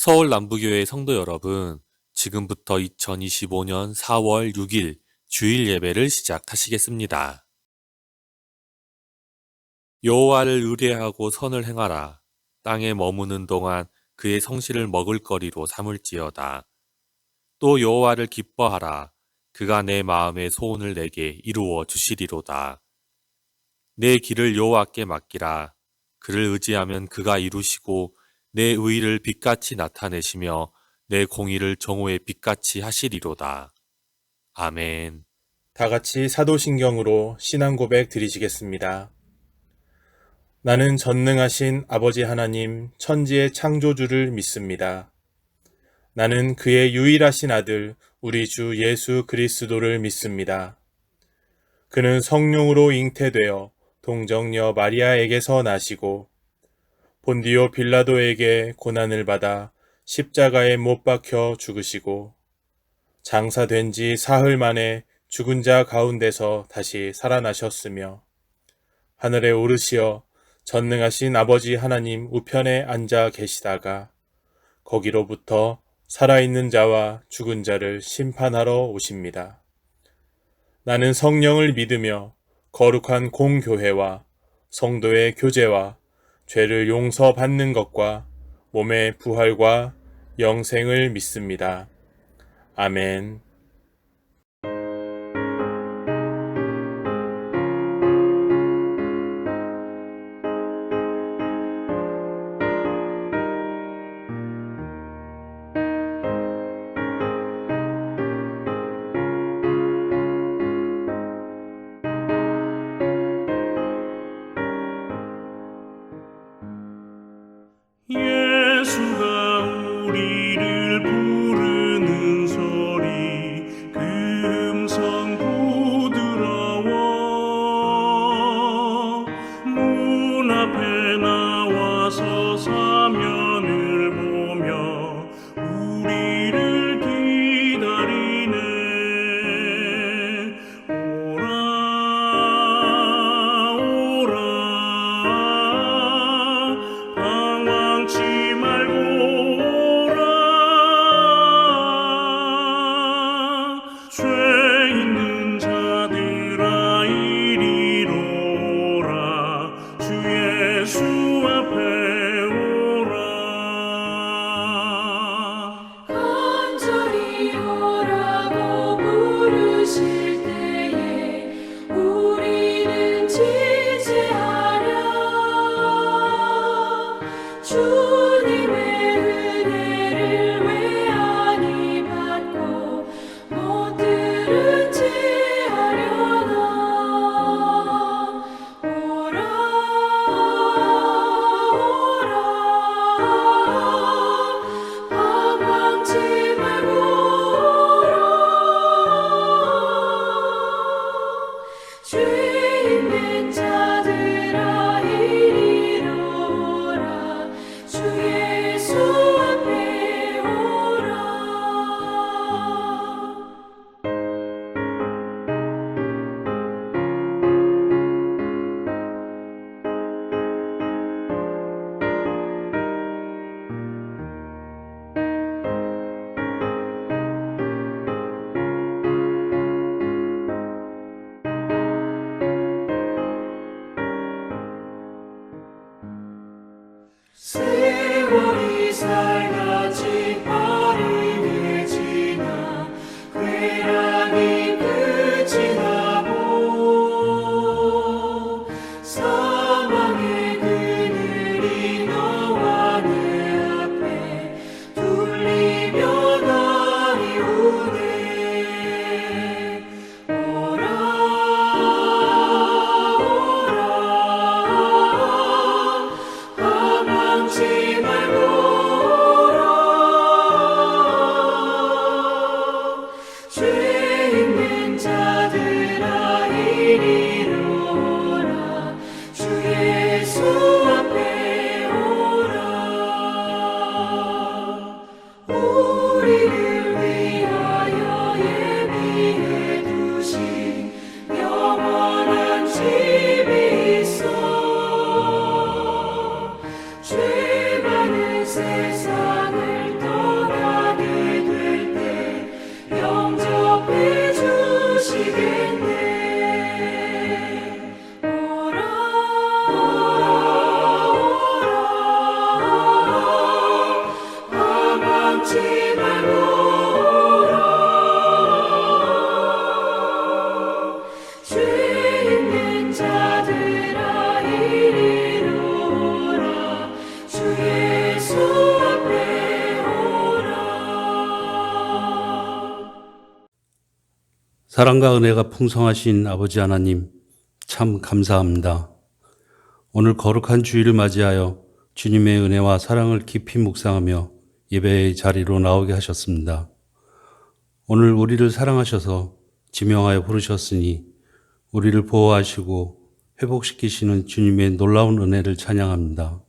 서울 남부교회 성도 여러분, 지금부터 2025년 4월 6일 주일 예배를 시작하시겠습니다. 여호와를 의뢰하고 선을 행하라. 땅에 머무는 동안 그의 성실을 먹을거리로 삼을지어다. 또 여호와를 기뻐하라. 그가 내 마음의 소원을 내게 이루어 주시리로다. 내 길을 여호와께 맡기라. 그를 의지하면 그가 이루시고 내 의의를 빛같이 나타내시며 내 공의를 정오의 빛같이 하시리로다. 아멘. 다 같이 사도신경으로 신앙 고백 드리시겠습니다. 나는 전능하신 아버지 하나님 천지의 창조주를 믿습니다. 나는 그의 유일하신 아들 우리 주 예수 그리스도를 믿습니다. 그는 성령으로 잉태되어 동정녀 마리아에게서 나시고 본디오 빌라도에게 고난을 받아 십자가에 못 박혀 죽으시고 장사된 지 사흘 만에 죽은 자 가운데서 다시 살아나셨으며 하늘에 오르시어 전능하신 아버지 하나님 우편에 앉아 계시다가 거기로부터 살아있는 자와 죽은 자를 심판하러 오십니다. 나는 성령을 믿으며 거룩한 공교회와 성도의 교제와 죄를 용서받는 것과 몸의 부활과 영생을 믿습니다. 아멘. 예수가 우리를 부르는 소리 사랑과 은혜가 풍성하신 아버지 하나님, 참 감사합니다. 오늘 거룩한 주일을 맞이하여 주님의 은혜와 사랑을 깊이 묵상하며 예배의 자리로 나오게 하셨습니다. 오늘 우리를 사랑하셔서 지명하여 부르셨으니 우리를 보호하시고 회복시키시는 주님의 놀라운 은혜를 찬양합니다.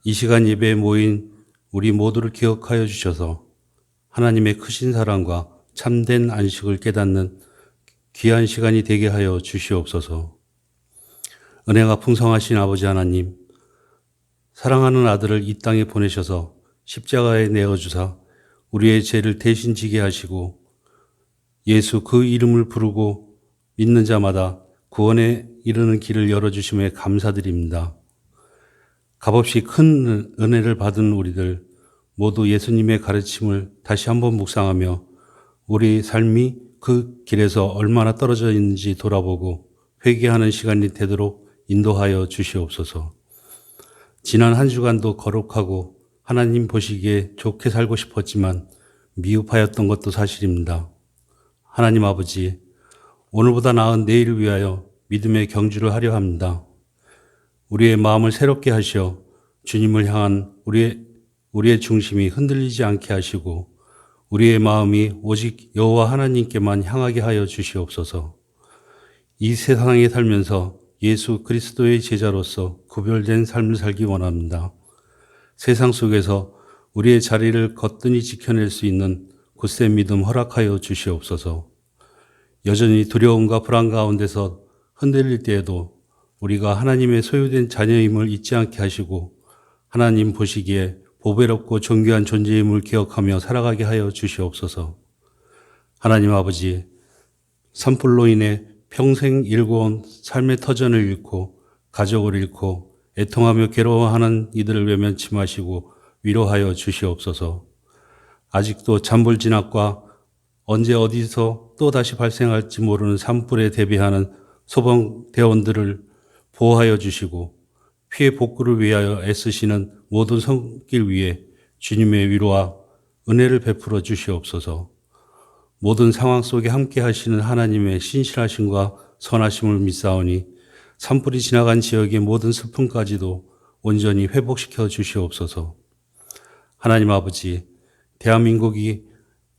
이 시간 예배에 모인 우리 모두를 기억하여 주셔서 하나님의 크신 사랑과 참된 안식을 깨닫는 귀한 시간이 되게 하여 주시옵소서. 은혜가 풍성하신 아버지 하나님, 사랑하는 아들을 이 땅에 보내셔서 십자가에 내어주사 우리의 죄를 대신 지게 하시고 예수 그 이름을 부르고 믿는 자마다 구원에 이르는 길을 열어주심에 감사드립니다. 값없이 큰 은혜를 받은 우리들 모두 예수님의 가르침을 다시 한번 묵상하며 우리 삶이 그 길에서 얼마나 떨어져 있는지 돌아보고 회개하는 시간이 되도록 인도하여 주시옵소서. 지난 한 주간도 거룩하고 하나님 보시기에 좋게 살고 싶었지만 미흡하였던 것도 사실입니다. 하나님 아버지, 오늘보다 나은 내일을 위하여 믿음의 경주를 하려 합니다. 우리의 마음을 새롭게 하시어 주님을 향한 우리의 중심이 흔들리지 않게 하시고 우리의 마음이 오직 여호와 하나님께만 향하게 하여 주시옵소서. 이 세상에 살면서 예수 그리스도의 제자로서 구별된 삶을 살기 원합니다. 세상 속에서 우리의 자리를 거뜬히 지켜낼 수 있는 굳센 믿음 허락하여 주시옵소서. 여전히 두려움과 불안 가운데서 흔들릴 때에도 우리가 하나님의 소유된 자녀임을 잊지 않게 하시고 하나님 보시기에 보배롭고 존귀한 존재임을 기억하며 살아가게 하여 주시옵소서. 하나님 아버지, 산불로 인해 평생 일궈온 삶의 터전을 잃고 가족을 잃고 애통하며 괴로워하는 이들을 외면치 마시고 위로하여 주시옵소서. 아직도 잔불진압과 언제 어디서 또 다시 발생할지 모르는 산불에 대비하는 소방대원들을 보호하여 주시고 피해 복구를 위하여 애쓰시는 모든 손길 위에 주님의 위로와 은혜를 베풀어 주시옵소서. 모든 상황 속에 함께 하시는 하나님의 신실하심과 선하심을 믿사오니 산불이 지나간 지역의 모든 슬픔까지도 온전히 회복시켜 주시옵소서. 하나님 아버지, 대한민국이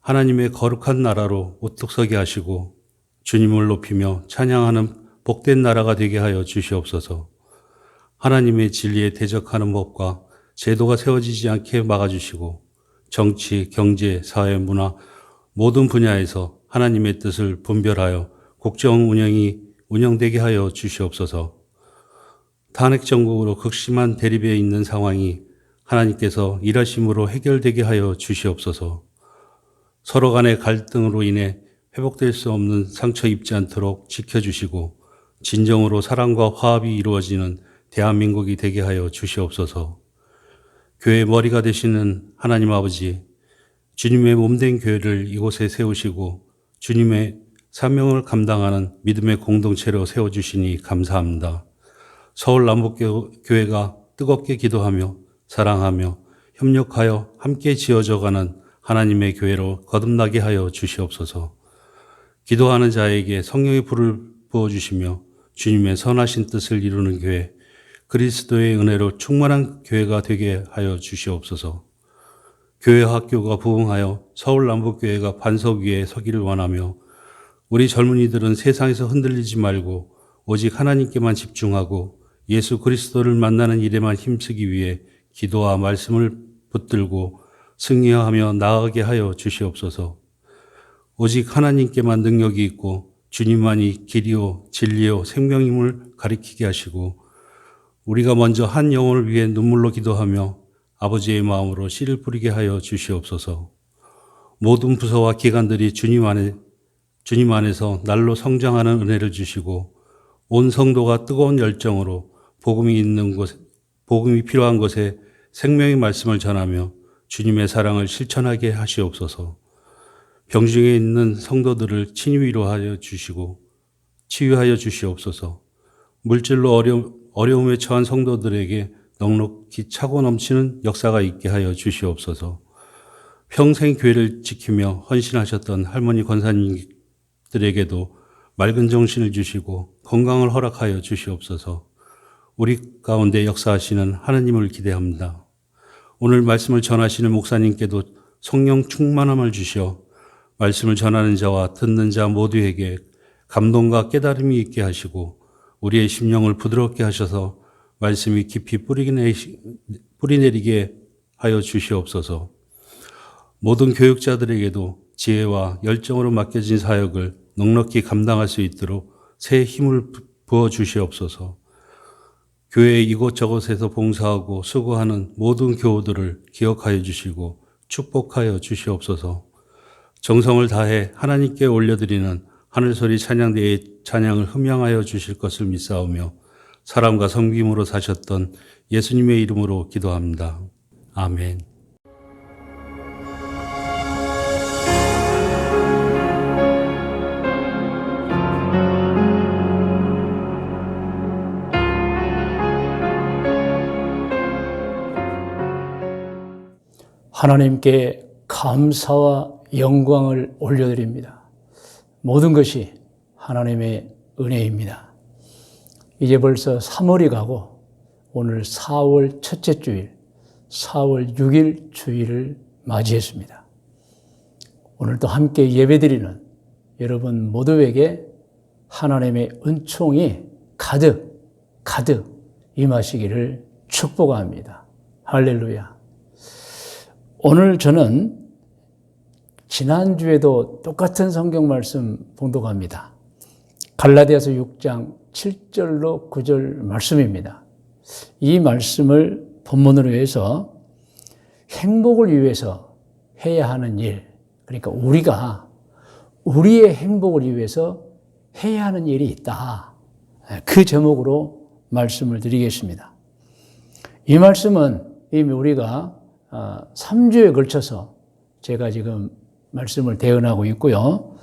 하나님의 거룩한 나라로 우뚝 서게 하시고 주님을 높이며 찬양하는 복된 나라가 되게 하여 주시옵소서. 하나님의 진리에 대적하는 법과 제도가 세워지지 않게 막아주시고 정치, 경제, 사회, 문화 모든 분야에서 하나님의 뜻을 분별하여 국정 운영이 운영되게 하여 주시옵소서. 탄핵 정국으로 극심한 대립에 있는 상황이 하나님께서 일하심으로 해결되게 하여 주시옵소서. 서로 간의 갈등으로 인해 회복될 수 없는 상처 입지 않도록 지켜주시고 진정으로 사랑과 화합이 이루어지는 대한민국이 되게 하여 주시옵소서. 교회의 머리가 되시는 하나님 아버지, 주님의 몸된 교회를 이곳에 세우시고 주님의 사명을 감당하는 믿음의 공동체로 세워주시니 감사합니다. 서울 남북교회가 뜨겁게 기도하며 사랑하며 협력하여 함께 지어져가는 하나님의 교회로 거듭나게 하여 주시옵소서. 기도하는 자에게 성령의 불을 부어주시며 주님의 선하신 뜻을 이루는 교회, 그리스도의 은혜로 충만한 교회가 되게 하여 주시옵소서. 교회 학교가 부흥하여 서울 남북교회가 반석 위에 서기를 원하며 우리 젊은이들은 세상에서 흔들리지 말고 오직 하나님께만 집중하고 예수 그리스도를 만나는 일에만 힘쓰기 위해 기도와 말씀을 붙들고 승리하며 나아가게 하여 주시옵소서. 오직 하나님께만 능력이 있고 주님만이 길이요 진리요 생명임을 가리키게 하시고 우리가 먼저 한 영혼을 위해 눈물로 기도하며 아버지의 마음으로 씨를 뿌리게 하여 주시옵소서. 모든 부서와 기관들이 주님 안에서 날로 성장하는 은혜를 주시고 온 성도가 뜨거운 열정으로 복음이 필요한 곳에 생명의 말씀을 전하며 주님의 사랑을 실천하게 하시옵소서. 병중에 있는 성도들을 친히 위로하여 주시고 치유하여 주시옵소서. 물질로 어려움에 처한 성도들에게 넉넉히 차고 넘치는 역사가 있게 하여 주시옵소서. 평생 교회를 지키며 헌신하셨던 할머니 권사님께서 가족들에게도 맑은 정신을 주시고 건강을 허락하여 주시옵소서. 우리 가운데 역사하시는 하나님을 기대합니다. 오늘 말씀을 전하시는 목사님께도 성령 충만함을 주시어 말씀을 전하는 자와 듣는 자 모두에게 감동과 깨달음이 있게 하시고 우리의 심령을 부드럽게 하셔서 말씀이 깊이 뿌리내리게 하여 주시옵소서. 모든 교육자들에게도 지혜와 열정으로 맡겨진 사역을 넉넉히 감당할 수 있도록 새 힘을 부어 주시옵소서. 교회 이곳저곳에서 봉사하고 수고하는 모든 교우들을 기억하여 주시고 축복하여 주시옵소서. 정성을 다해 하나님께 올려드리는 하늘소리 찬양대의 찬양을 흠양하여 주실 것을 믿사오며 사람과 섬김으로 사셨던 예수님의 이름으로 기도합니다. 아멘. 하나님께 감사와 영광을 올려드립니다. 모든 것이 하나님의 은혜입니다. 이제 벌써 3월이 가고 오늘 4월 첫째 주일, 4월 6일 주일을 맞이했습니다. 오늘도 함께 예배드리는 여러분 모두에게 하나님의 은총이 가득 임하시기를 축복합니다. 할렐루야. 오늘 저는 지난주에도 똑같은 성경 말씀 봉독합니다. 갈라디아서 6장 7절로 9절 말씀입니다. 이 말씀을 본문으로 해서 행복을 위해서 해야 하는 일, 그러니까 우리가 우리의 행복을 위해서 해야 하는 일이 있다. 그 제목으로 말씀을 드리겠습니다. 이 말씀은 이미 우리가 3주에 걸쳐서 제가 지금 말씀을 대언하고 있고요.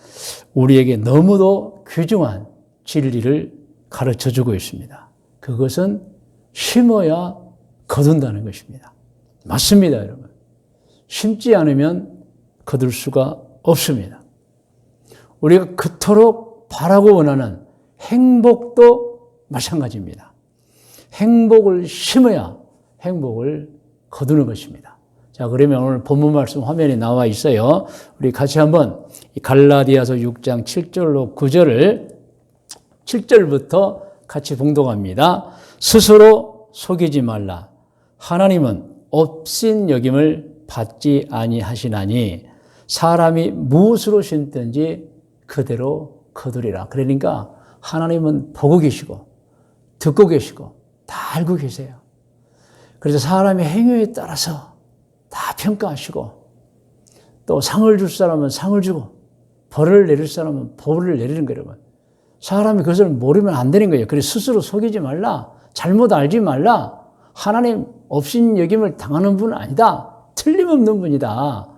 우리에게 너무도 귀중한 진리를 가르쳐주고 있습니다. 그것은 심어야 거둔다는 것입니다. 맞습니다, 여러분. 심지 않으면 거둘 수가 없습니다. 우리가 그토록 바라고 원하는 행복도 마찬가지입니다. 행복을 심어야 행복을 거두는 것입니다. 자, 그러면 오늘 본문 말씀 화면에 나와 있어요. 우리 같이 한번 갈라디아서 6장 7절로 9절을 7절부터 같이 봉독합니다. 스스로 속이지 말라. 하나님은 업신여김을 받지 아니하시나니 사람이 무엇으로 심든지 그대로 거두리라. 그러니까 하나님은 보고 계시고 듣고 계시고 다 알고 계세요. 그래서 사람의 행위에 따라서 다 평가하시고 또 상을 줄 사람은 상을 주고 벌을 내릴 사람은 벌을 내리는 거예요. 사람이 그것을 모르면 안 되는 거예요. 그래서 스스로 속이지 말라. 잘못 알지 말라. 하나님 업신여김을 당하는 분은 아니다. 틀림없는 분이다.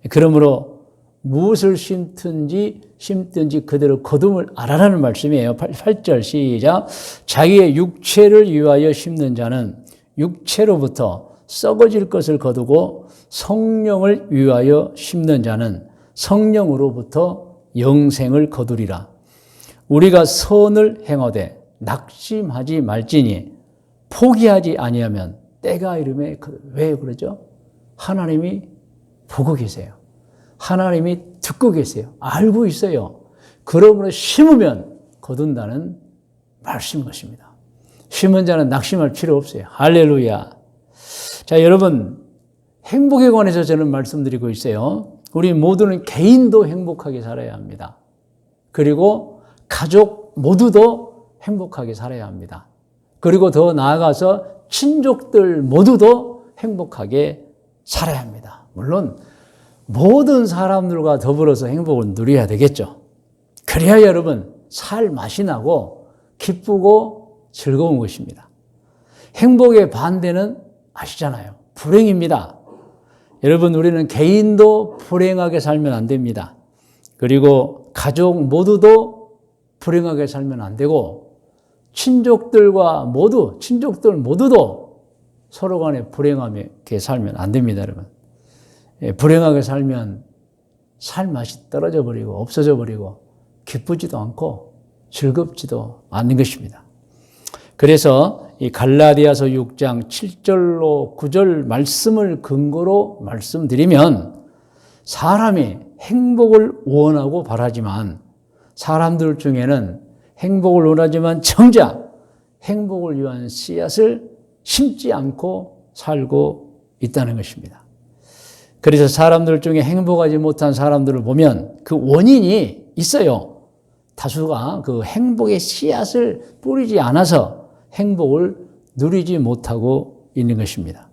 그러므로 무엇을 심든지 그대로 거둠을 알아라는 말씀이에요. 8절 시작. 자기의 육체를 위하여 심는 자는 육체로부터 썩어질 것을 거두고 성령을 위하여 심는 자는 성령으로부터 영생을 거두리라. 우리가 선을 행하되 낙심하지 말지니 포기하지 아니하면 때가 이르매. 왜 그러죠? 하나님이 보고 계세요. 하나님이 듣고 계세요. 알고 있어요. 그러므로 심으면 거둔다는 말씀인 것입니다. 심은 자는 낙심할 필요 없어요. 할렐루야. 자, 여러분, 행복에 관해서 저는 말씀드리고 있어요. 우리 모두는 개인도 행복하게 살아야 합니다. 그리고 가족 모두도 행복하게 살아야 합니다. 그리고 더 나아가서 친족들 모두도 행복하게 살아야 합니다. 물론 모든 사람들과 더불어서 행복을 누려야 되겠죠. 그래야 여러분 살 맛이 나고 기쁘고 즐거운 것입니다. 행복의 반대는 아시잖아요. 불행입니다. 여러분, 우리는 개인도 불행하게 살면 안 됩니다. 그리고 가족 모두도 불행하게 살면 안 되고 친족들 모두도 서로 간에 불행하게 살면 안 됩니다, 여러분. 불행하게 살면 살 맛이 떨어져 버리고 없어져 버리고 기쁘지도 않고 즐겁지도 않는 것입니다. 그래서 이 갈라디아서 6장 7절로 9절 말씀을 근거로 말씀드리면 사람이 행복을 원하고 바라지만 사람들 중에는 행복을 원하지만 정작 행복을 위한 씨앗을 심지 않고 살고 있다는 것입니다. 그래서 사람들 중에 행복하지 못한 사람들을 보면 그 원인이 있어요. 다수가 그 행복의 씨앗을 뿌리지 않아서 행복을 누리지 못하고 있는 것입니다.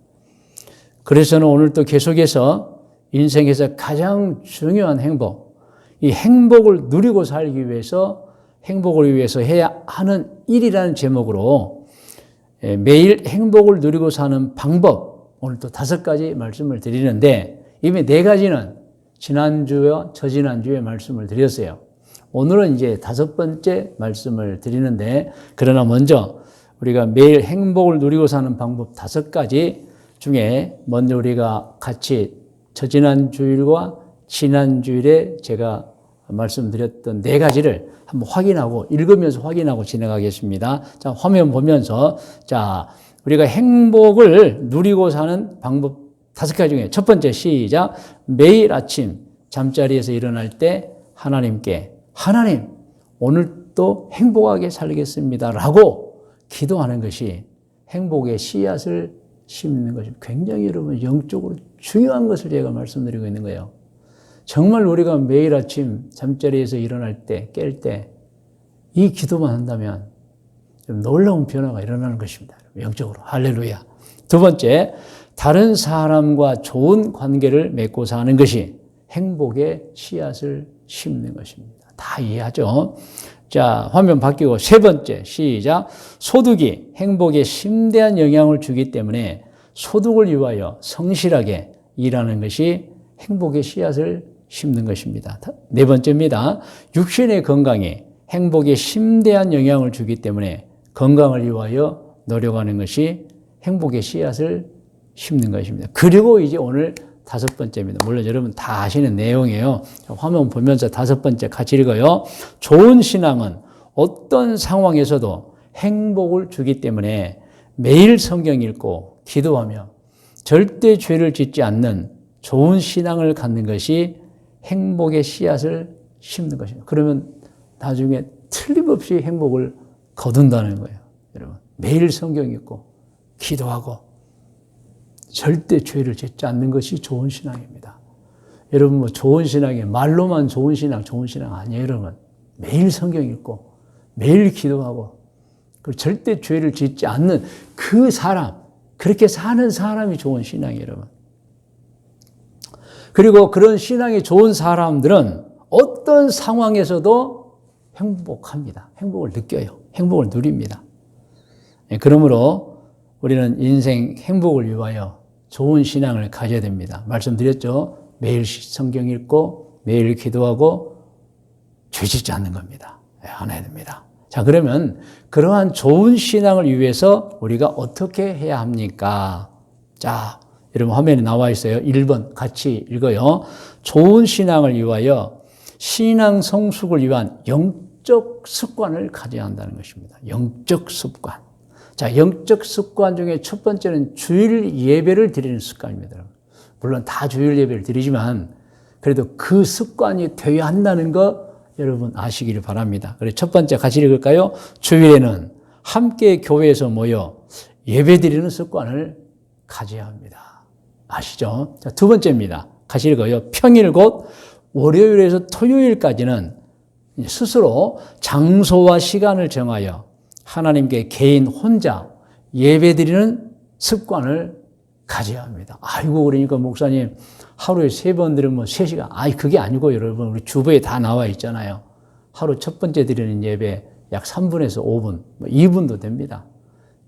그래서 저는 오늘 또 계속해서 인생에서 가장 중요한 행복, 이 행복을 누리고 살기 위해서 행복을 위해서 해야 하는 일이라는 제목으로 매일 행복을 누리고 사는 방법, 오늘 또 5가지 말씀을 드리는데 이미 4가지는 지난주와 저지난주에 말씀을 드렸어요. 오늘은 이제 5번째 말씀을 드리는데 그러나 먼저 우리가 매일 행복을 누리고 사는 방법 5가지 중에 먼저 우리가 같이 저지난 주일과 지난 주일에 제가 말씀드렸던 4가지를 한번 확인하고 읽으면서 확인하고 진행하겠습니다. 자, 화면 보면서 자, 우리가 행복을 누리고 사는 방법 5가지 중에 첫 번째 시작. 매일 아침 잠자리에서 일어날 때 하나님께 하나님 오늘도 행복하게 살겠습니다 라고 기도하는 것이 행복의 씨앗을 심는 것이 굉장히 여러분 영적으로 중요한 것을 제가 말씀드리고 있는 거예요. 정말 우리가 매일 아침 잠자리에서 일어날 때, 깰 때 이 기도만 한다면 좀 놀라운 변화가 일어나는 것입니다. 영적으로. 할렐루야. 두 번째, 다른 사람과 좋은 관계를 맺고 사는 것이 행복의 씨앗을 심는 것입니다. 다 이해하죠? 자, 화면 바뀌고 세 번째, 시작. 소득이 행복에 심대한 영향을 주기 때문에 소득을 위하여 성실하게 일하는 것이 행복의 씨앗을 심는 것입니다. 네 번째입니다. 육신의 건강이 행복에 심대한 영향을 주기 때문에 건강을 위하여 노력하는 것이 행복의 씨앗을 심는 것입니다. 그리고 이제 오늘 5번째입니다. 물론 여러분 다 아시는 내용이에요. 화면 보면서 5번째 같이 읽어요. 좋은 신앙은 어떤 상황에서도 행복을 주기 때문에 매일 성경 읽고 기도하며 절대 죄를 짓지 않는 좋은 신앙을 갖는 것이 행복의 씨앗을 심는 것입니다. 그러면 나중에 틀림없이 행복을 거둔다는 거예요. 여러분 매일 성경 읽고 기도하고 절대 죄를 짓지 않는 것이 좋은 신앙입니다. 여러분 뭐 좋은 신앙이 말로만 좋은 신앙 아니에요. 여러분 매일 성경 읽고 매일 기도하고 그리고 절대 죄를 짓지 않는 그 사람, 그렇게 사는 사람이 좋은 신앙이에요. 여러분. 그리고 그런 신앙이 좋은 사람들은 어떤 상황에서도 행복합니다. 행복을 느껴요. 행복을 누립니다. 그러므로 우리는 인생 행복을 위하여 좋은 신앙을 가져야 됩니다. 말씀드렸죠. 매일 성경 읽고 매일 기도하고 죄 짓지 않는 겁니다. 안 해야 됩니다. 자, 그러면 그러한 좋은 신앙을 위해서 우리가 어떻게 해야 합니까? 자, 여러분 화면에 나와 있어요. 1번 같이 읽어요. 좋은 신앙을 위하여 신앙 성숙을 위한 영적 습관을 가져야 한다는 것입니다. 영적 습관. 자, 영적 습관 중에 첫 번째는 주일 예배를 드리는 습관입니다. 물론 다 주일 예배를 드리지만 그래도 그 습관이 되어야 한다는 거 여러분 아시기를 바랍니다. 그래서 첫 번째 같이 읽을까요? 주일에는 함께 교회에서 모여 예배 드리는 습관을 가져야 합니다. 아시죠? 자, 두 번째입니다. 같이 읽어요. 평일 곧 월요일에서 토요일까지는 스스로 장소와 시간을 정하여 하나님께 개인 혼자 예배드리는 습관을 가져야 합니다. 아이고, 그러니까 목사님 하루에 3번 드리면 3시간. 아이, 그게 아니고 여러분, 우리 주보에 다 나와 있잖아요. 하루 첫 번째 드리는 예배 약 3분에서 5분, 2분도 됩니다.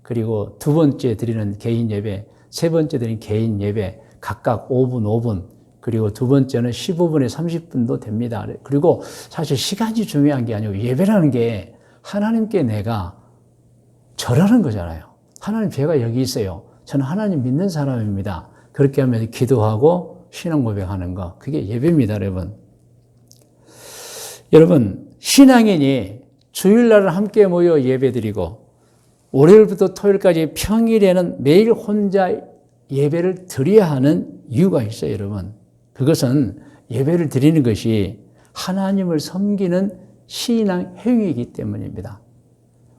그리고 두 번째 드리는 개인 예배, 세 번째 드리는 개인 예배 각각 5분, 5분, 그리고 두 번째는 15분에 30분도 됩니다. 그리고 사실 시간이 중요한 게 아니고 예배라는 게 하나님께 내가 절하는 거잖아요. 하나님 제가 여기 있어요. 저는 하나님 믿는 사람입니다. 그렇게 하면 기도하고 신앙 고백하는 거, 그게 예배입니다, 여러분. 여러분, 신앙인이 주일날은 함께 모여 예배드리고 월요일부터 토요일까지 평일에는 매일 혼자 예배를 드려야 하는 이유가 있어요, 여러분. 그것은 예배를 드리는 것이 하나님을 섬기는 신앙 행위이기 때문입니다.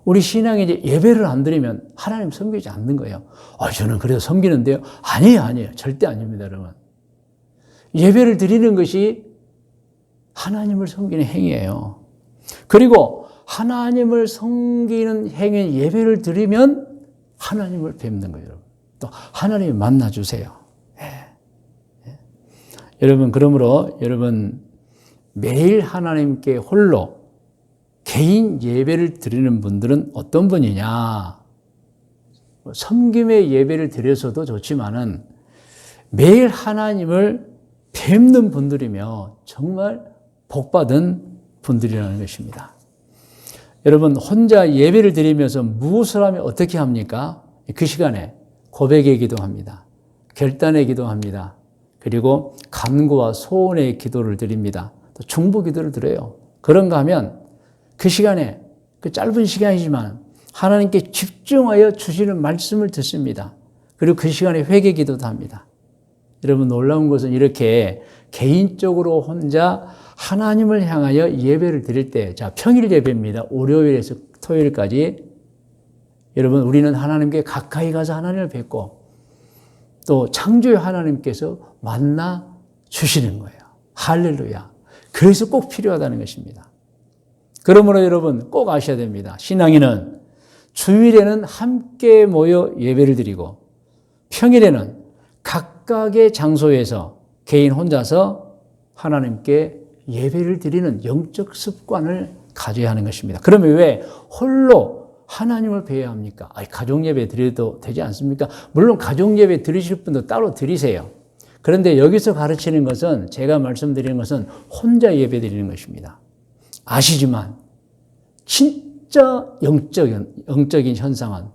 우리 신앙이 이제 예배를 안 드리면 하나님 섬기지 않는 거예요. 저는 그래도 섬기는데요. 아니에요. 절대 아닙니다, 여러분. 예배를 드리는 것이 하나님을 섬기는 행위예요. 그리고 하나님을 섬기는 행위 예배를 드리면 하나님을 뵙는 거예요. 또 하나님을 만나주세요. 여러분, 그러므로 여러분 매일 하나님께 홀로 개인 예배를 드리는 분들은 어떤 분이냐? 섬김의 예배를 드려서도 좋지만은 매일 하나님을 뵙는 분들이며 정말 복받은 분들이라는 것입니다. 여러분, 혼자 예배를 드리면서 무엇을 하면 어떻게 합니까? 그 시간에 고백의 기도합니다. 결단의 기도합니다. 그리고 간구와 소원의 기도를 드립니다. 또 중보 기도를 드려요. 그런가 하면 그 시간에, 그 짧은 시간이지만 하나님께 집중하여 주시는 말씀을 듣습니다. 그리고 그 시간에 회개 기도도 합니다. 여러분, 놀라운 것은 이렇게 개인적으로 혼자 하나님을 향하여 예배를 드릴 때, 자, 평일 예배입니다. 월요일에서 토요일까지. 여러분, 우리는 하나님께 가까이 가서 하나님을 뵙고 또 창조의 하나님께서 만나 주시는 거예요. 할렐루야. 그래서 꼭 필요하다는 것입니다. 그러므로 여러분 꼭 아셔야 됩니다. 신앙인은 주일에는 함께 모여 예배를 드리고 평일에는 각각의 장소에서 개인 혼자서 하나님께 예배를 드리는 영적 습관을 가져야 하는 것입니다. 그러면 왜 홀로 하나님을 뵈야 합니까? 가족 예배 드려도 되지 않습니까? 물론 가족 예배 드리실 분도 따로 드리세요. 그런데 여기서 가르치는 것은, 제가 말씀드리는 것은 혼자 예배 드리는 것입니다. 아시지만 진짜 영적인 현상은,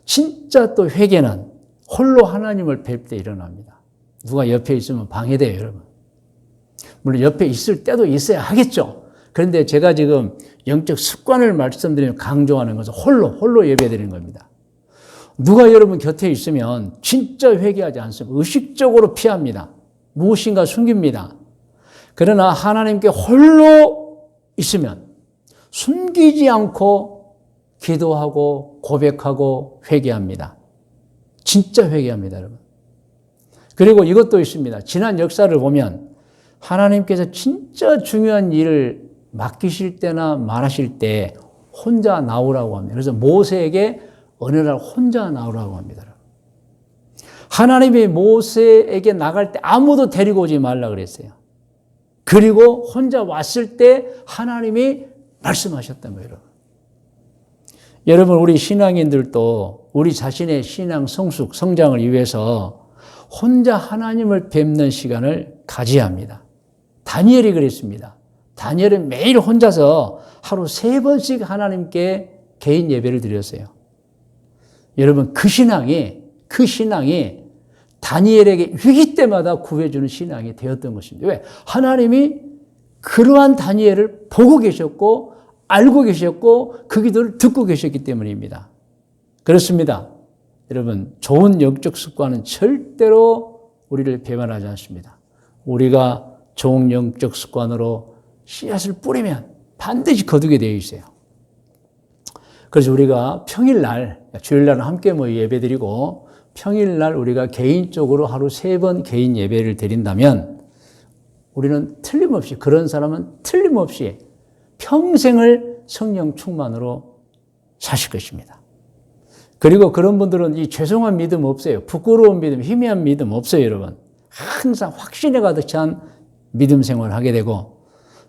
진짜 또 회개는 홀로 하나님을 뵐 때 일어납니다. 누가 옆에 있으면 방해돼요, 여러분. 물론 옆에 있을 때도 있어야 하겠죠. 그런데 제가 지금 영적 습관을 말씀드리면 강조하는 것은 홀로 예배드리는 겁니다. 누가 여러분 곁에 있으면 진짜 회개하지 않습니다. 의식적으로 피합니다. 무엇인가 숨깁니다. 그러나 하나님께 홀로 있으면 숨기지 않고 기도하고 고백하고 회개합니다. 진짜 회개합니다, 여러분. 그리고 이것도 있습니다. 지난 역사를 보면 하나님께서 진짜 중요한 일을 맡기실 때나 말하실 때 혼자 나오라고 합니다. 그래서 모세에게 어느 날 혼자 나오라고 합니다. 하나님이 모세에게 나갈 때 아무도 데리고 오지 말라 그랬어요. 그리고 혼자 왔을 때 하나님이 말씀하셨던 거예요. 여러분, 우리 신앙인들도 우리 자신의 신앙 성숙, 성장을 위해서 혼자 하나님을 뵙는 시간을 가져야 합니다. 다니엘이 그랬습니다. 다니엘은 매일 혼자서 하루 3번씩 하나님께 개인 예배를 드렸어요. 여러분, 그 신앙이 다니엘에게 위기 때마다 구해주는 신앙이 되었던 것입니다. 왜? 하나님이 그러한 다니엘을 보고 계셨고 알고 계셨고 그 기도를 듣고 계셨기 때문입니다. 그렇습니다. 여러분, 좋은 영적 습관은 절대로 우리를 배반하지 않습니다. 우리가 좋은 영적 습관으로 씨앗을 뿌리면 반드시 거두게 되어 있어요. 그래서 우리가 평일날, 주일날은 함께 모여 예배드리고 평일날 우리가 개인적으로 하루 3번 개인 예배를 드린다면 우리는 틀림없이, 그런 사람은 틀림없이 평생을 성령 충만으로 사실 것입니다. 그리고 그런 분들은 이 죄송한 믿음 없어요. 부끄러운 믿음, 희미한 믿음 없어요, 여러분. 항상 확신에 가득 찬 믿음 생활을 하게 되고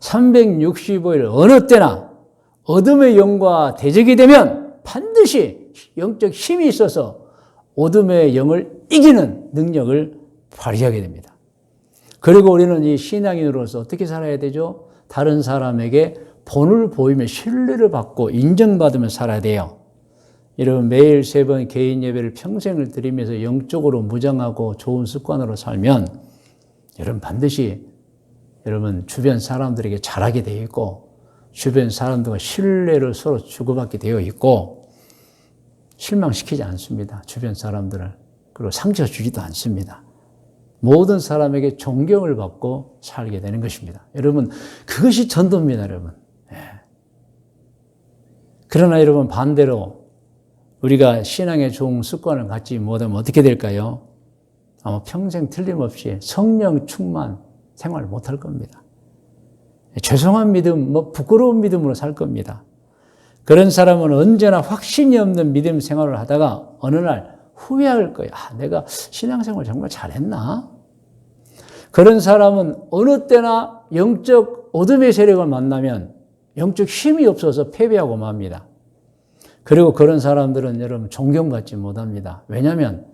365일 어느 때나 어둠의 영과 대적이 되면 반드시 영적 힘이 있어서 어둠의 영을 이기는 능력을 발휘하게 됩니다. 그리고 우리는 이 신앙인으로서 어떻게 살아야 되죠? 다른 사람에게 본을 보이며 신뢰를 받고 인정받으며 살아야 돼요. 여러분, 매일 3번 개인 예배를 평생을 드리면서 영적으로 무장하고 좋은 습관으로 살면 여러분 반드시 여러분 주변 사람들에게 잘하게 되어 있고 주변 사람들과 신뢰를 서로 주고받게 되어 있고 실망시키지 않습니다. 주변 사람들을. 그리고 상처 주지도 않습니다. 모든 사람에게 존경을 받고 살게 되는 것입니다. 여러분, 그것이 전도입니다, 여러분. 예. 그러나 여러분, 반대로 우리가 신앙의 좋은 습관을 갖지 못하면 어떻게 될까요? 아마 평생 틀림없이 성령 충만 생활을 못할 겁니다. 죄송한 믿음, 부끄러운 믿음으로 살 겁니다. 그런 사람은 언제나 확신이 없는 믿음 생활을 하다가 어느 날 후회할 거예요. 내가 신앙생활 정말 잘했나? 그런 사람은 어느 때나 영적 어둠의 세력을 만나면 영적 힘이 없어서 패배하고 맙니다. 그리고 그런 사람들은 여러분 존경받지 못합니다. 왜냐하면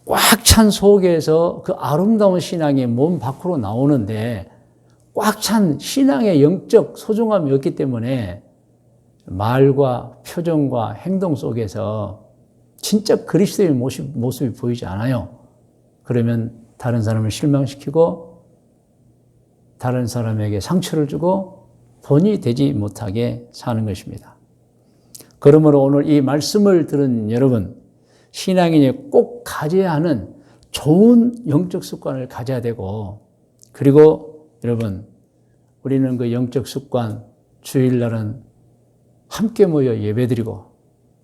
꽉 찬 속에서 그 아름다운 신앙이 몸 밖으로 나오는데 꽉 찬 신앙의 영적 소중함이 없기 때문에 말과 표정과 행동 속에서 진짜 그리스도의 모습이 보이지 않아요. 그러면 다른 사람을 실망시키고 다른 사람에게 상처를 주고 본이 되지 못하게 사는 것입니다. 그러므로 오늘 이 말씀을 들은 여러분, 신앙인이 꼭 가져야 하는 좋은 영적 습관을 가져야 되고, 그리고 여러분, 우리는 그 영적 습관, 주일날은 함께 모여 예배드리고,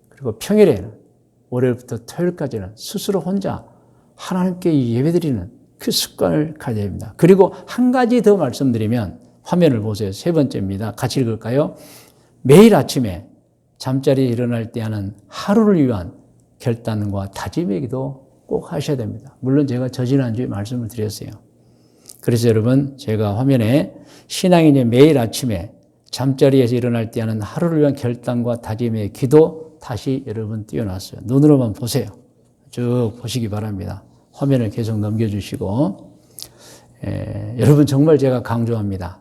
그리고 평일에는 월요일부터 토요일까지는 스스로 혼자 하나님께 예배드리는 그 습관을 가져야 합니다. 그리고 한 가지 더 말씀드리면, 화면을 보세요. 세 번째입니다. 같이 읽을까요? 매일 아침에 잠자리에 일어날 때 하는 하루를 위한 결단과 다짐의 기도 꼭 하셔야 됩니다. 물론 제가 지난주에 말씀을 드렸어요. 그래서 여러분, 제가 화면에 신앙인이 매일 아침에 잠자리에서 일어날 때 하는 하루를 위한 결단과 다짐의 기도 다시 여러분 띄워놨어요. 눈으로만 보세요. 쭉 보시기 바랍니다. 화면을 계속 넘겨주시고, 여러분 정말 제가 강조합니다.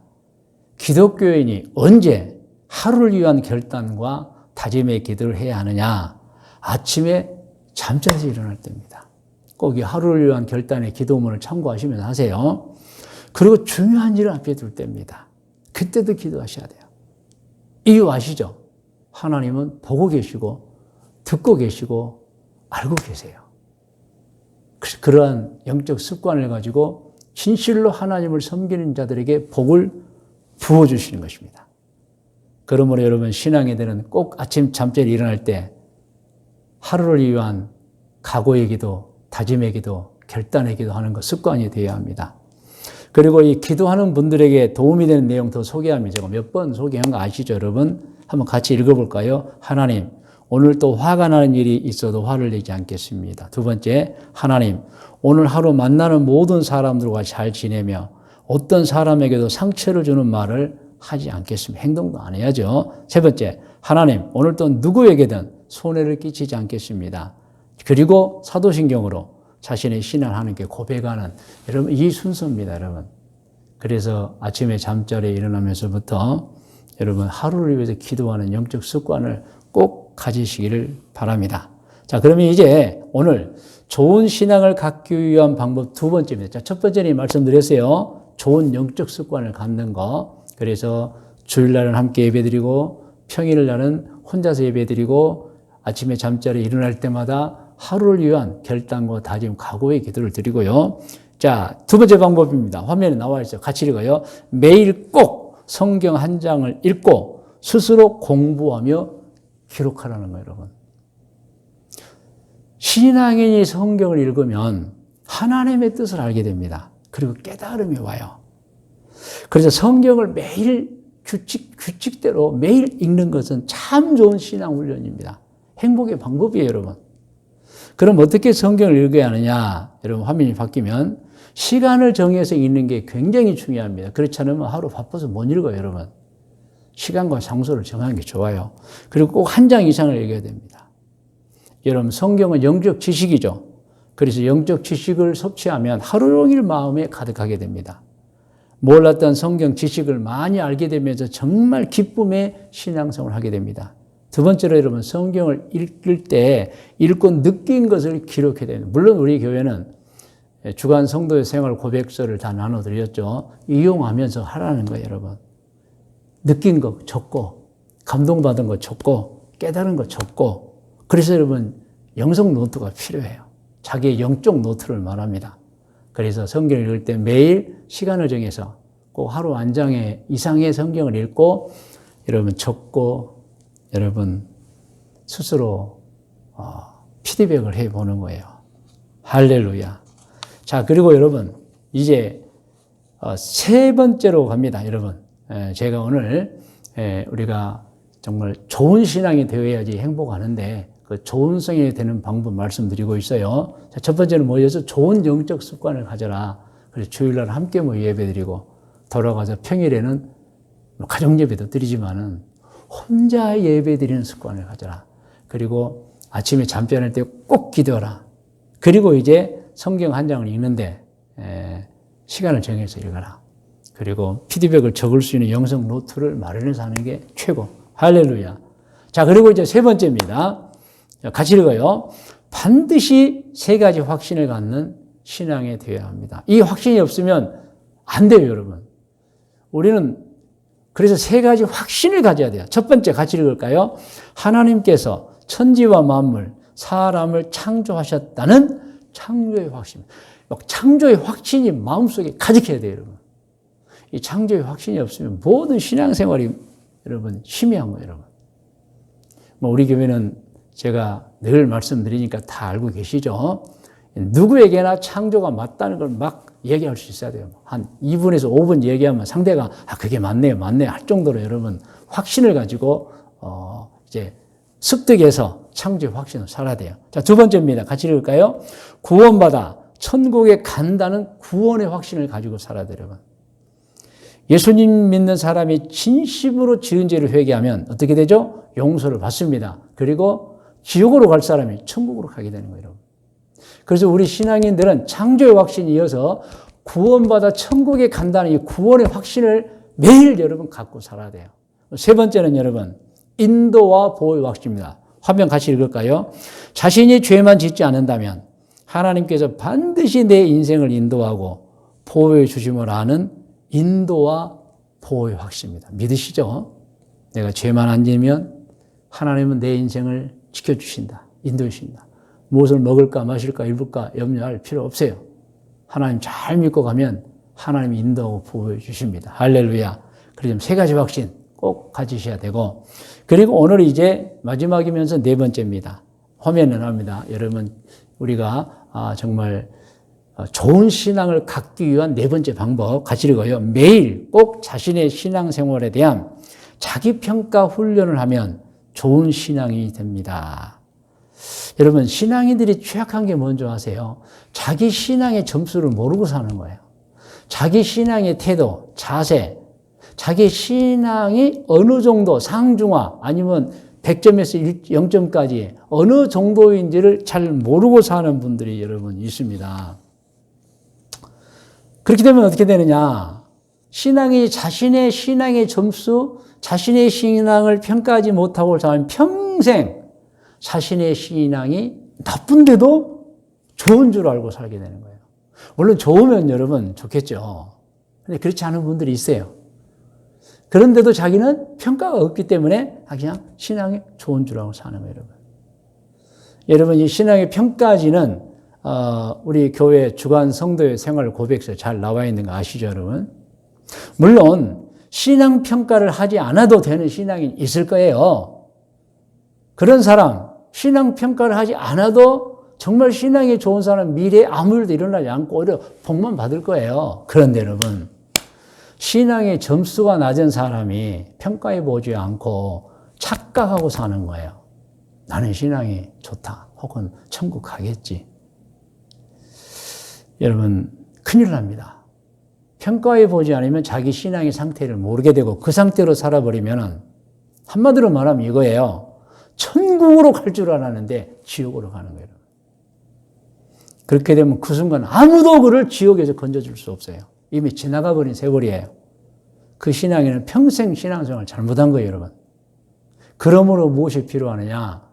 기독교인이 언제 하루를 위한 결단과 다짐의 기도를 해야 하느냐? 아침에 잠자리에서 일어날 때입니다. 꼭 이 하루를 위한 결단의 기도문을 참고하시면서 하세요. 그리고 중요한 일을 앞에 둘 때입니다. 그때도 기도하셔야 돼요. 이유 아시죠? 하나님은 보고 계시고 듣고 계시고 알고 계세요. 그래서 그러한 영적 습관을 가지고 진실로 하나님을 섬기는 자들에게 복을 부어주시는 것입니다. 그러므로 여러분, 신앙에 대한 꼭 아침 잠자리에 일어날 때 하루를 위한 각오의 기도, 다짐의 기도, 결단의 기도 하는 것 습관이 되어야 합니다. 그리고 이 기도하는 분들에게 도움이 되는 내용 더 소개합니다. 제가 몇 번 소개한 거 아시죠, 여러분? 한번 같이 읽어볼까요? 하나님, 오늘 또 화가 나는 일이 있어도 화를 내지 않겠습니다. 두 번째, 하나님, 오늘 하루 만나는 모든 사람들과 잘 지내며 어떤 사람에게도 상처를 주는 말을 하지 않겠습니다. 행동도 안 해야죠. 세 번째, 하나님, 오늘 또 누구에게든 손해를 끼치지 않겠습니다. 그리고 사도신경으로 자신의 신앙을 하나님께 고백하는, 여러분, 이 순서입니다, 여러분. 그래서 아침에 잠자리에 일어나면서부터 여러분 하루를 위해서 기도하는 영적 습관을 꼭 가지시기를 바랍니다. 자, 그러면 이제 오늘 좋은 신앙을 갖기 위한 방법 두 번째입니다. 자, 첫 번째는 말씀드렸어요. 좋은 영적 습관을 갖는 거. 그래서 주일날은 함께 예배드리고 평일날은 혼자서 예배드리고 아침에 잠자리에 일어날 때마다 하루를 위한 결단과 다짐, 각오의 기도를 드리고요. 자, 두 번째 방법입니다. 화면에 나와 있어요. 같이 읽어요. 매일 꼭 성경 한 장을 읽고 스스로 공부하며 기록하라는 거예요, 여러분. 신앙인이 성경을 읽으면 하나님의 뜻을 알게 됩니다. 그리고 깨달음이 와요. 그래서 성경을 매일 규칙대로 매일 읽는 것은 참 좋은 신앙 훈련입니다. 행복의 방법이에요, 여러분. 그럼 어떻게 성경을 읽어야 하느냐? 여러분, 화면이 바뀌면 시간을 정해서 읽는 게 굉장히 중요합니다. 그렇지 않으면 하루 바빠서 못 읽어요, 여러분. 시간과 장소를 정하는 게 좋아요. 그리고 꼭 한 장 이상을 읽어야 됩니다. 여러분, 성경은 영적 지식이죠. 그래서 영적 지식을 섭취하면 하루 종일 마음에 가득하게 됩니다. 몰랐던 성경 지식을 많이 알게 되면서 정말 기쁨의 신앙생활을 하게 됩니다. 두 번째로 여러분, 성경을 읽을 때 읽고 느낀 것을 기록해야 됩니다. 물론 우리 교회는 주간 성도의 생활 고백서를 다 나눠드렸죠. 이용하면서 하라는 거예요, 여러분. 느낀 거 적고, 감동받은 거 적고, 깨달은 거 적고, 그래서 여러분, 영성 노트가 필요해요. 자기의 영적 노트를 말합니다. 그래서 성경을 읽을 때 매일 시간을 정해서 꼭 하루 한 장 이상의 성경을 읽고, 여러분 적고, 여러분 스스로 피드백을 해보는 거예요. 할렐루야. 자, 그리고 여러분, 이제 세 번째로 갑니다, 여러분. 제가 오늘 우리가 정말 좋은 신앙이 되어야지 행복하는데 그 좋은 성이 되는 방법 말씀드리고 있어요. 자, 첫 번째는 뭐였어? 좋은 영적 습관을 가져라. 그래서 주일날 함께 예배드리고 돌아가서 평일에는 가정 예배도 드리지만은 혼자 예배드리는 습관을 가져라. 그리고 아침에 잠 깨어날 때 꼭 기도하라. 그리고 이제 성경 한 장을 읽는데 시간을 정해서 읽어라. 그리고 피드백을 적을 수 있는 영성 노트를 마련해서 하는 게 최고. 할렐루야. 자, 그리고 이제 세 번째입니다. 같이 읽어요. 반드시 세 가지 확신을 갖는 신앙이 되어야 합니다. 이 확신이 없으면 안 돼요, 여러분. 우리는 그래서 세 가지 확신을 가져야 돼요. 첫 번째 같이 읽을까요? 하나님께서 천지와 만물, 사람을 창조하셨다는 창조의 확신. 창조의 확신이 마음속에 가득해야 돼요, 여러분. 이 창조의 확신이 없으면 모든 신앙생활이 여러분 희미한 거예요, 여러분. 우리 교회는 제가 늘 말씀드리니까 다 알고 계시죠? 누구에게나 창조가 맞다는 걸 막 얘기할 수 있어야 돼요. 한 2분에서 5분 얘기하면 상대가 그게 맞네요 할 정도로 여러분 확신을 가지고 이제 습득해서 창조의 확신을 살아야 돼요. 자, 두 번째입니다. 같이 읽을까요? 구원받아 천국에 간다는 구원의 확신을 가지고 살아야 돼요, 여러분. 예수님 믿는 사람이 진심으로 지은 죄를 회개하면 어떻게 되죠? 용서를 받습니다. 그리고 지옥으로 갈 사람이 천국으로 가게 되는 거예요, 여러분. 그래서 우리 신앙인들은 창조의 확신이 이어서 구원받아 천국에 간다는 이 구원의 확신을 매일 여러분 갖고 살아야 돼요. 세 번째는 여러분, 인도와 보호의 확신입니다. 화면 같이 읽을까요? 자신이 죄만 짓지 않는다면 하나님께서 반드시 내 인생을 인도하고 보호해 주심을 아는 인도와 보호의 확신입니다. 믿으시죠? 내가 죄만 안 지면 하나님은 내 인생을 지켜주신다. 인도해 주신다. 무엇을 먹을까 마실까 입을까 염려할 필요 없어요. 하나님 잘 믿고 가면 하나님이 인도하고 보호해 주십니다. 할렐루야. 그래서 세 가지 확신 꼭 가지셔야 되고, 그리고 오늘 이제 마지막이면서 네 번째입니다. 화면에 나옵니다. 여러분, 우리가 정말 좋은 신앙을 갖기 위한 네 번째 방법 같이 읽어요. 매일 꼭 자신의 신앙생활에 대한 자기평가 훈련을 하면 좋은 신앙이 됩니다. 여러분, 신앙인들이 취약한 게 뭔지 아세요? 자기 신앙의 점수를 모르고 사는 거예요. 자기 신앙의 태도, 자세, 자기 신앙이 어느 정도 상중하 아니면 100점에서 0점까지 어느 정도인지를 잘 모르고 사는 분들이 여러분 있습니다. 그렇게 되면 어떻게 되느냐? 신앙이 자신의 신앙의 점수, 자신의 신앙을 평가하지 못하고 살면 평생 자신의 신앙이 나쁜데도 좋은 줄 알고 살게 되는 거예요. 물론 좋으면 여러분 좋겠죠. 근데 그렇지 않은 분들이 있어요. 그런데도 자기는 평가가 없기 때문에 그냥 신앙이 좋은 줄 알고 사는 거예요, 여러분. 여러분, 이 신앙의 평가지는 우리 교회 주간 성도의 생활 고백서에 잘 나와 있는 거 아시죠, 여러분? 물론 신앙 평가를 하지 않아도 되는 신앙이 있을 거예요. 그런 사람, 신앙 평가를 하지 않아도 정말 신앙이 좋은 사람, 미래에 아무 일도 일어나지 않고 오히려 복만 받을 거예요. 그런데 여러분, 신앙의 점수가 낮은 사람이 평가해 보지 않고 착각하고 사는 거예요. 나는 신앙이 좋다. 혹은 천국 가겠지. 여러분, 큰일 납니다. 평가해 보지 않으면 자기 신앙의 상태를 모르게 되고 그 상태로 살아버리면 한마디로 말하면 이거예요. 천국으로 갈 줄 알았는데 지옥으로 가는 거예요. 그렇게 되면 그 순간 아무도 그를 지옥에서 건져줄 수 없어요. 이미 지나가 버린 세월이에요. 그 신앙에는 평생 신앙생활을 잘못한 거예요, 여러분. 그러므로 무엇이 필요하느냐?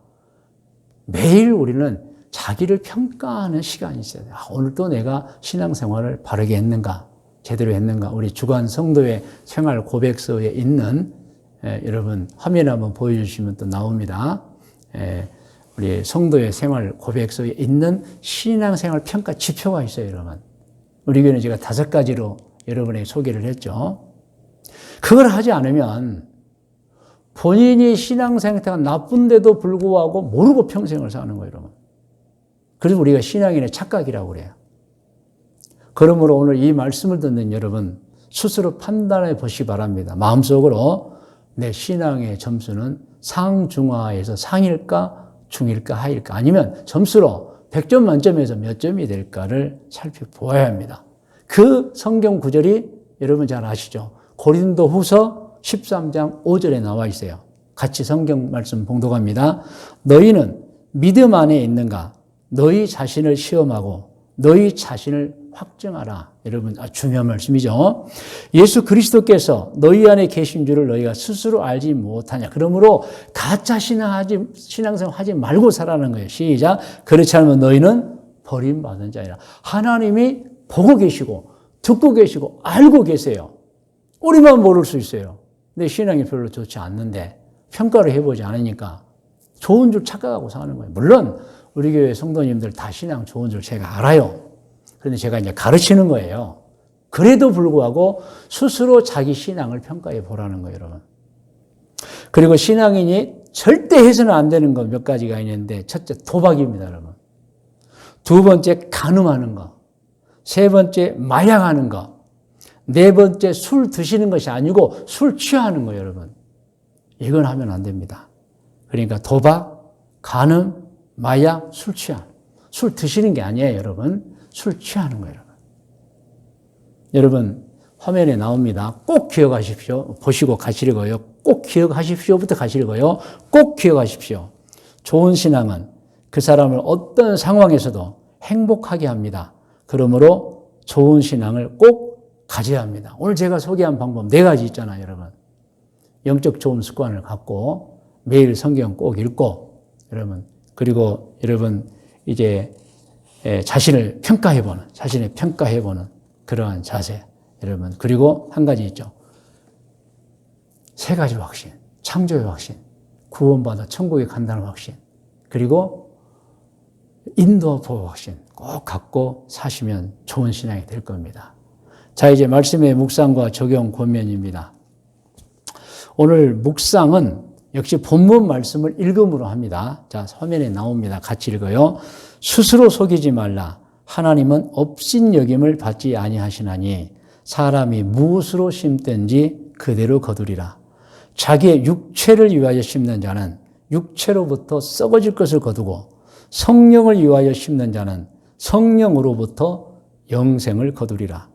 매일 우리는 자기를 평가하는 시간이 있어야 돼요. 오늘 또 내가 신앙생활을 바르게 했는가? 제대로 했는가? 우리 주간 성도의 생활 고백서에 있는 여러분 화면에 한번 보여주시면 또 나옵니다. 우리 성도의 생활 고백서에 있는 신앙생활 평가 지표가 있어요, 여러분. 우리 교회는 제가 5가지로 여러분에게 소개를 했죠. 그걸 하지 않으면 본인이 신앙 상태가 나쁜데도 불구하고 모르고 평생을 사는 거예요, 여러분. 그래서 우리가 신앙인의 착각이라고 그래요. 그러므로 오늘 이 말씀을 듣는 여러분 스스로 판단해 보시기 바랍니다. 마음속으로 내 신앙의 점수는 상중하에서 상일까 중일까 하일까, 아니면 점수로 100점 만점에서 몇 점이 될까를 살펴보아야 합니다. 그 성경 구절이 여러분 잘 아시죠? 고린도후서 13장 5절에 나와 있어요. 같이 성경 말씀 봉독합니다. 너희는 믿음 안에 있는가? 너희 자신을 시험하고 너희 자신을 확증하라. 여러분, 중요한 말씀이죠. 예수 그리스도께서 너희 안에 계신 줄을 너희가 스스로 알지 못하냐. 그러므로 가짜 신앙생활 하지 말고 살아라는 거예요. 시작. 그렇지 않으면 너희는 버림받은 자이라. 하나님이 보고 계시고 듣고 계시고 알고 계세요. 우리만 모를 수 있어요. 내 신앙이 별로 좋지 않는데 평가를 해보지 않으니까 좋은 줄 착각하고 사는 거예요. 물론 우리 교회 성도님들 다 신앙 좋은 줄 제가 알아요. 그런데 제가 이제 가르치는 거예요. 그래도 불구하고 스스로 자기 신앙을 평가해 보라는 거예요, 여러분. 그리고 신앙인이 절대 해서는 안 되는 거 몇 가지가 있는데, 첫째, 도박입니다, 여러분. 두 번째, 간음하는 거. 세 번째, 마약하는 거. 네 번째, 술 드시는 것이 아니고 술 취하는 거예요, 여러분. 이건 하면 안 됩니다. 그러니까 도박, 간음, 마약, 술 취함. 술 드시는 게 아니에요, 여러분. 술 취하는 거예요, 여러분. 여러분, 화면에 나옵니다. 꼭 기억하십시오. 보시고 같이 읽어요. 꼭 기억하십시오부터 같이 읽어요. 꼭 기억하십시오. 좋은 신앙은 그 사람을 어떤 상황에서도 행복하게 합니다. 그러므로 좋은 신앙을 꼭 가져야 합니다. 오늘 제가 소개한 방법 4가지 있잖아요, 여러분. 영적 좋은 습관을 갖고 매일 성경 꼭 읽고, 여러분, 그리고 여러분 이제 자신을 평가해보는 그러한 자세, 여러분. 그리고 한 가지 있죠. 3가지 확신, 창조의 확신, 구원받아 천국에 간다는 확신, 그리고 인도와 보호 확신 꼭 갖고 사시면 좋은 신앙이 될 겁니다. 자, 이제 말씀의 묵상과 적용 권면입니다. 오늘 묵상은 역시 본문 말씀을 읽음으로 합니다. 자, 화면에 나옵니다. 같이 읽어요. 스스로 속이지 말라. 하나님은 업신여김을 받지 아니하시나니 사람이 무엇으로 심든지 그대로 거두리라. 자기의 육체를 위하여 심는 자는 육체로부터 썩어질 것을 거두고 성령을 위하여 심는 자는 성령으로부터 영생을 거두리라.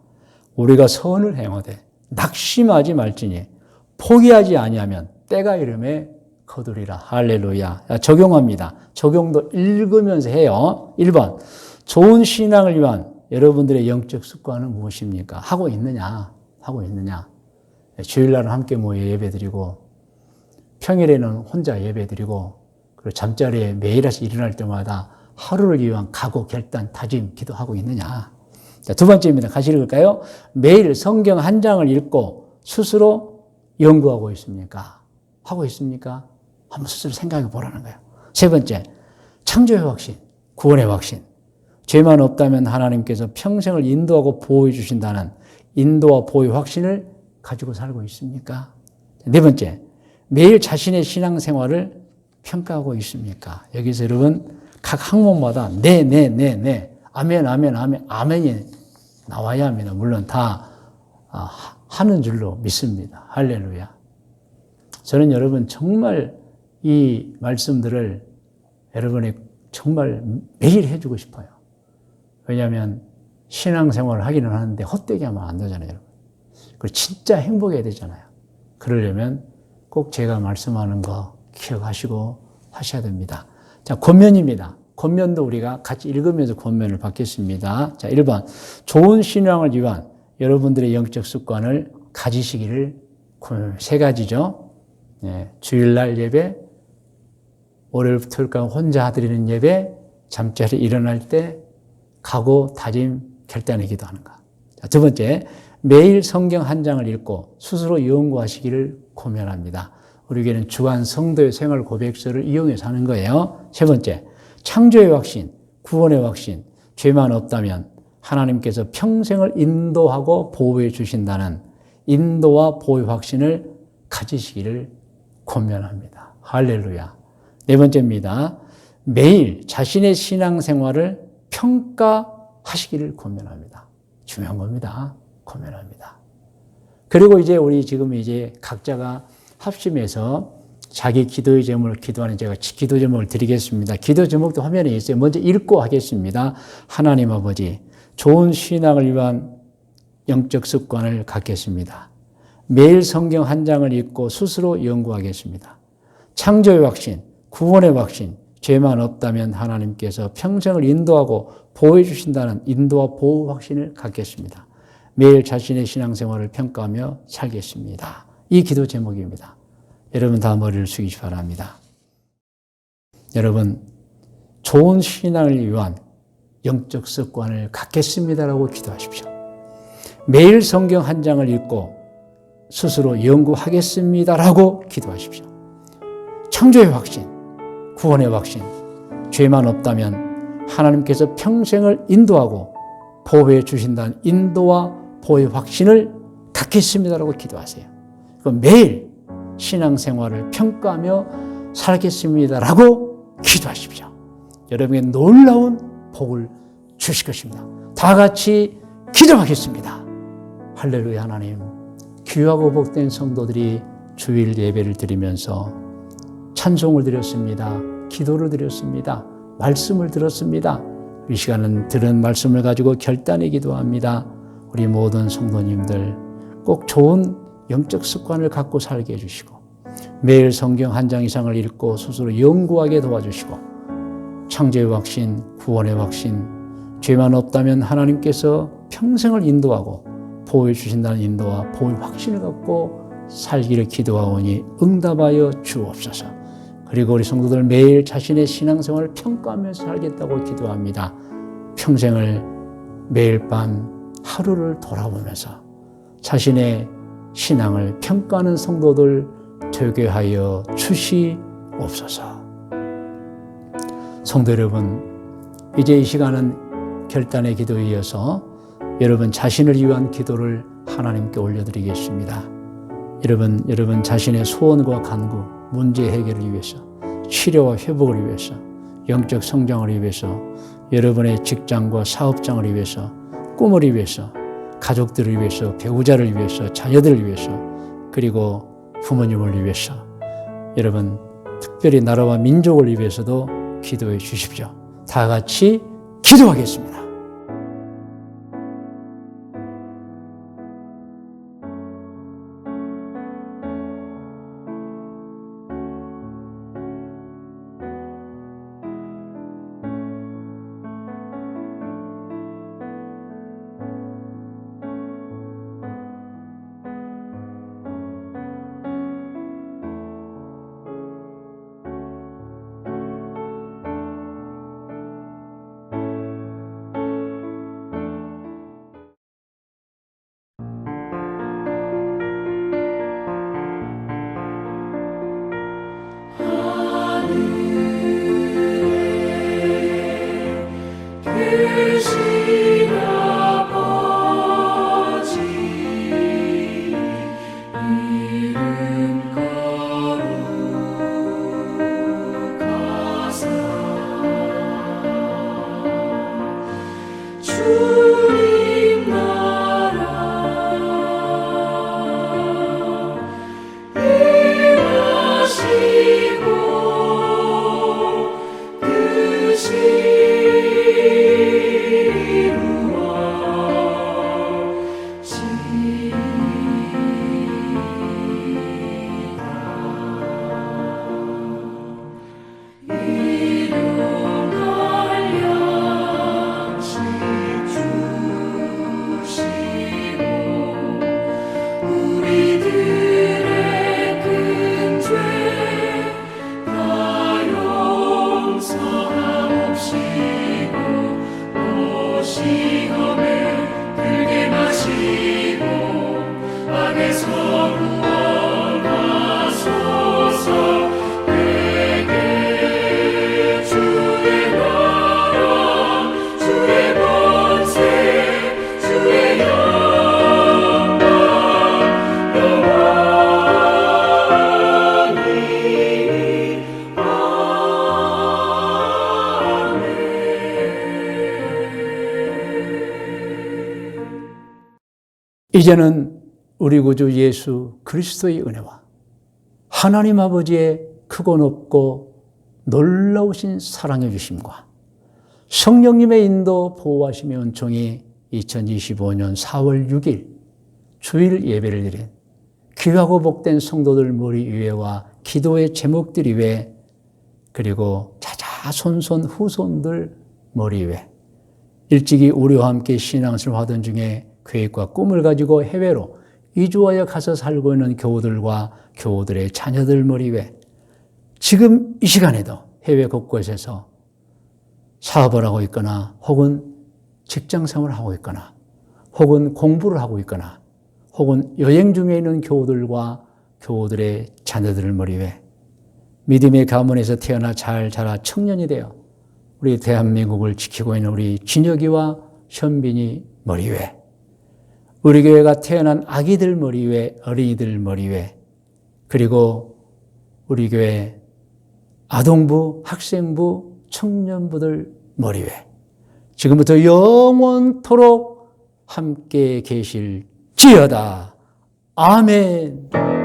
우리가 선을 행하되 낙심하지 말지니 포기하지 아니하면 때가 이름에 거두리라. 할렐루야. 적용합니다. 적용도 읽으면서 해요. 1번, 좋은 신앙을 위한 여러분들의 영적 습관은 무엇입니까? 하고 있느냐? 주일날은 함께 모여 예배드리고, 평일에는 혼자 예배드리고, 그리고 잠자리에 매일 아침 일어날 때마다 하루를 위한 각오, 결단, 다짐, 기도하고 있느냐? 자, 2번째입니다. 같이 읽을까요? 매일 성경 한 장을 읽고 스스로 연구하고 있습니까? 하고 있습니까? 한번 스스로 생각해 보라는 거예요. 3번째, 창조의 확신, 구원의 확신. 죄만 없다면 하나님께서 평생을 인도하고 보호해 주신다는 인도와 보호의 확신을 가지고 살고 있습니까? 4번째, 매일 자신의 신앙생활을 평가하고 있습니까? 여기서 여러분 각 항목마다 네, 아멘, 아멘이 나와야 합니다. 물론 다 하는 줄로 믿습니다. 할렐루야. 저는 여러분 정말 이 말씀들을 여러분이 정말 매일 해주고 싶어요. 왜냐하면 신앙생활을 하기는 하는데 헛되게 하면 안 되잖아요, 여러분. 그리고 진짜 행복해야 되잖아요. 그러려면 꼭 제가 말씀하는 거 기억하시고 하셔야 됩니다. 자, 권면입니다. 권면도 우리가 같이 읽으면서 권면을 받겠습니다. 자, 1번. 좋은 신앙을 위한 여러분들의 영적 습관을 가지시기를 3가지죠. 네, 주일날 예배, 월요일부터 토요일까지 혼자 드리는 예배, 잠자리 일어날 때 각오, 다짐, 결단의 기도하는 것. 자, 2번째, 매일 성경 한 장을 읽고 스스로 연구하시기를 고면합니다. 우리 교회는 주간 성도의 생활 고백서를 이용해서 하는 거예요. 세 번째, 창조의 확신, 구원의 확신, 죄만 없다면 하나님께서 평생을 인도하고 보호해 주신다는 인도와 보호의 확신을 가지시기를 권면합니다. 할렐루야. 네 번째입니다. 매일 자신의 신앙생활을 평가하시기를 권면합니다. 중요한 겁니다. 권면합니다. 그리고 이제 우리 지금 이제 각자가 합심해서 자기 기도의 제목을 기도하는 제가 기도 제목을 드리겠습니다. 기도 제목도 화면에 있어요. 먼저 읽고 하겠습니다. 하나님 아버지, 좋은 신앙을 위한 영적 습관을 갖겠습니다. 매일 성경 한 장을 읽고 스스로 연구하겠습니다. 창조의 확신, 구원의 확신, 죄만 없다면 하나님께서 평생을 인도하고 보호해 주신다는 인도와 보호 확신을 갖겠습니다. 매일 자신의 신앙생활을 평가하며 살겠습니다. 이 기도 제목입니다. 여러분 다 머리를 숙이시 바랍니다. 여러분, 좋은 신앙을 위한 영적 습관을 갖겠습니다라고 기도하십시오. 매일 성경 한 장을 읽고 스스로 연구하겠습니다라고 기도하십시오. 창조의 확신, 구원의 확신, 죄만 없다면 하나님께서 평생을 인도하고 보호해 주신다는 인도와 보호의 확신을 갖겠습니다라고 기도하세요. 그럼 매일 신앙생활을 평가하며 살겠습니다라고 기도하십시오. 여러분에게 놀라운 복을 주실 것입니다. 다 같이 기도하겠습니다. 할렐루야. 하나님, 귀하고 복된 성도들이 주일 예배를 드리면서 찬송을 드렸습니다. 기도를 드렸습니다. 말씀을 들었습니다. 이 시간은 들은 말씀을 가지고 결단에 기도합니다. 우리 모든 성도님들 꼭 좋은 영적 습관을 갖고 살게 해주시고 매일 성경 한 장 이상을 읽고 스스로 연구하게 도와주시고 창조의 확신, 구원의 확신, 죄만 없다면 하나님께서 평생을 인도하고 보호해 주신다는 인도와 보호의 확신을 갖고 살기를 기도하오니 응답하여 주옵소서. 그리고 우리 성도들 매일 자신의 신앙생활을 평가하면서 살겠다고 기도합니다. 평생을 매일 밤 하루를 돌아보면서 자신의 신앙을 평가하는 성도들 되게 하여 주시옵소서. 성도 여러분, 이제 이 시간은 결단의 기도에 이어서 여러분 자신을 위한 기도를 하나님께 올려드리겠습니다. 여러분 자신의 소원과 간구, 문제 해결을 위해서, 치료와 회복을 위해서, 영적 성장을 위해서, 여러분의 직장과 사업장을 위해서, 꿈을 위해서, 가족들을 위해서, 배우자를 위해서, 자녀들을 위해서, 그리고 부모님을 위해서, 여러분 특별히 나라와 민족을 위해서도 기도해 주십시오. 다 같이 기도하겠습니다. 이제는 우리 구주 예수 그리스도의 은혜와 하나님 아버지의 크고 높고 놀라우신 사랑해 주심과 성령님의 인도 보호하심의 은총이 2025년 4월 6일 주일 예배를 드린 귀하고 복된 성도들 머리 위에와 기도의 제목들 위에 그리고 자자손손 후손들 머리 위에 일찍이 우리와 함께 신앙생활 하던 중에 계획과 꿈을 가지고 해외로 이주하여 가서 살고 있는 교우들과 교우들의 자녀들 머리 위에 지금 이 시간에도 해외 곳곳에서 사업을 하고 있거나 혹은 직장생활을 하고 있거나 혹은 공부를 하고 있거나 혹은 여행 중에 있는 교우들과 교우들의 자녀들 머리 위에 믿음의 가문에서 태어나 잘 자라 청년이 되어 우리 대한민국을 지키고 있는 우리 진혁이와 현빈이 머리 위에 우리 교회가 태어난 아기들 머리 위에 어린이들 머리 위에 그리고 우리 교회 아동부, 학생부, 청년부들 머리 위에 지금부터 영원토록 함께 계실지어다. 아멘.